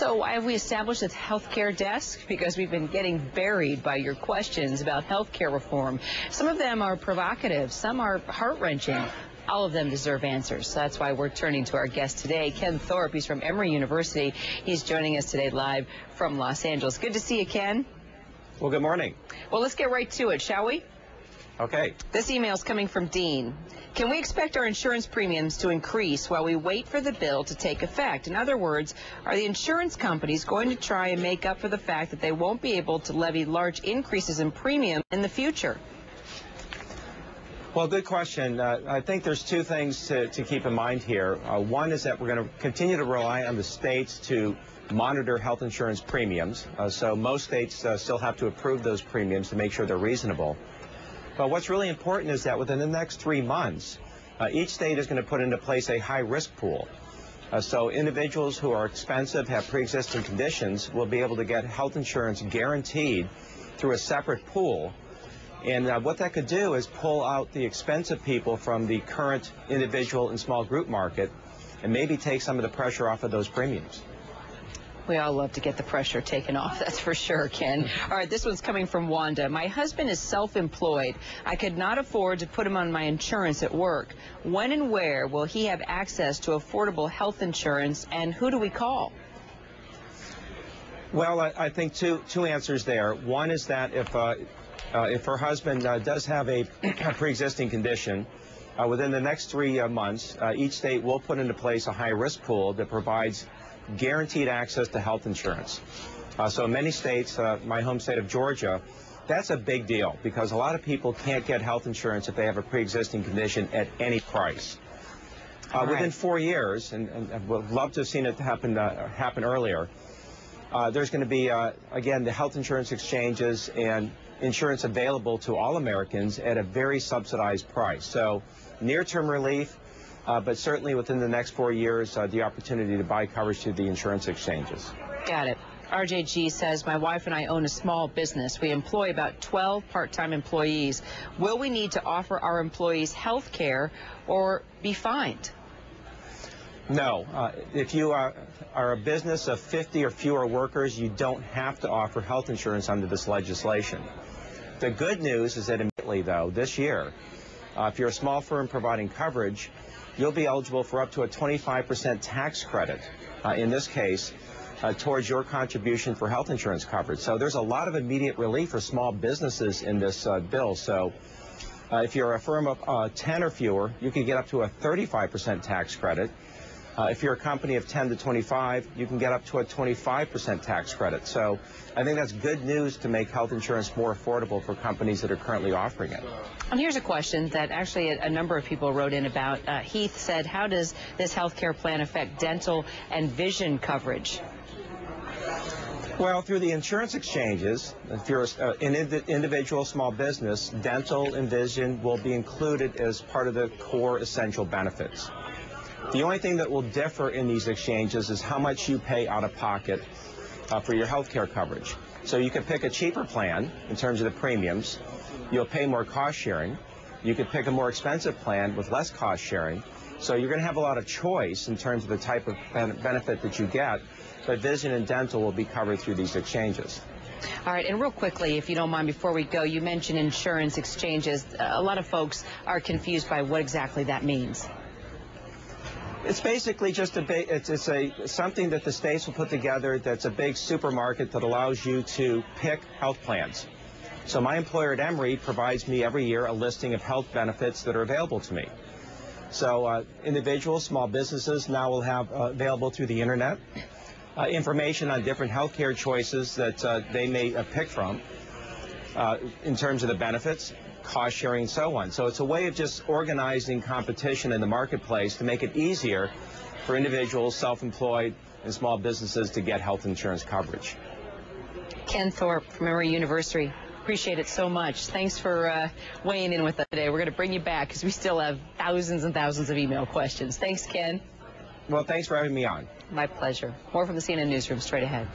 So why have we established a healthcare desk? Because we've been getting buried by your questions about healthcare reform. Some of them are provocative, some are heart-wrenching. All of them deserve answers. So that's why we're turning to our guest today, Ken Thorpe. He's from Emory University. He's joining us today live from Los Angeles. Good to see you, Ken. Well, good morning. Well, let's get right to it, shall we? Okay. This email is coming from Dean. Can we expect our insurance premiums to increase while we wait for the bill to take effect? In other words, are the insurance companies going to try and make up for the fact that they won't be able to levy large increases in premium in the future? Well, good question. I think there's two things to keep in mind here. One is that we're going to continue to rely on the states to monitor health insurance premiums. So most states still have to approve those premiums to make sure they're reasonable. But what's really important is that within the next 3 months, each state is going to put into place a high-risk pool. So individuals who are expensive, have pre-existing conditions, will be able to get health insurance guaranteed through a separate pool. And what that could do is pull out the expensive people from the current individual and small group market and maybe take some of the pressure off of those premiums. We all love to get the pressure taken off, that's for sure, Ken. All right, this one's coming from Wanda. My husband is self-employed. I could not afford to put him on my insurance at work. When and where will he have access to affordable health insurance, and who do we call? Well, I think two answers there. One is that if her husband does have a pre-existing condition, within the next 3 months, each state will put into place a high-risk pool that provides guaranteed access to health insurance. So in many states, my home state of Georgia, that's a big deal because a lot of people can't get health insurance if they have a pre-existing condition at any price. Within 4 years, and would love to have seen it happen earlier, there's going to be, again, the health insurance exchanges and insurance available to all Americans at a very subsidized price. So near-term relief, but certainly within the next 4 years, the opportunity to buy coverage through the insurance exchanges. Got it. RJG says, my wife and I own a small business. We employ about 12 part-time employees. Will we need to offer our employees health care or be fined? No. If you are a business of 50 or fewer workers, you don't have to offer health insurance under this legislation. The good news is that immediately, though, this year, if you're a small firm providing coverage, you'll be eligible for up to a 25% tax credit, in this case, towards your contribution for health insurance coverage. So there's a lot of immediate relief for small businesses in this bill. So if you're a firm of 10 or fewer, you can get up to a 35% tax credit. If you're a company of 10 to 25, you can get up to a 25% tax credit. So I think that's good news to make health insurance more affordable for companies that are currently offering it. And here's a question that actually a number of people wrote in about. Heath said, how does this health care plan affect dental and vision coverage? Well, through the insurance exchanges, if you're an individual small business, dental and vision will be included as part of the core essential benefits. The only thing that will differ in these exchanges is how much you pay out of pocket for your health care coverage. So you could pick a cheaper plan in terms of the premiums. You'll pay more cost sharing. You could pick a more expensive plan with less cost sharing. So you're going to have a lot of choice in terms of the type of benefit that you get. But vision and dental will be covered through these exchanges. All right, and real quickly, if you don't mind, before we go, you mentioned insurance exchanges. A lot of folks are confused by what exactly that means. It's basically just something that the states will put together that's a big supermarket that allows you to pick health plans. So my employer at Emory provides me every year a listing of health benefits that are available to me. So individuals, small businesses now will have available through the internet information on different health care choices that they may pick from in terms of the benefits, cost sharing, and so on. So it's a way of just organizing competition in the marketplace to make it easier for individuals, self-employed, and small businesses to get health insurance coverage. Ken Thorpe from Emory University. Appreciate it so much. Thanks for weighing in with us today. We're going to bring you back because we still have thousands and thousands of email questions. Thanks, Ken. Well, thanks for having me on. My pleasure. More from the CNN Newsroom straight ahead.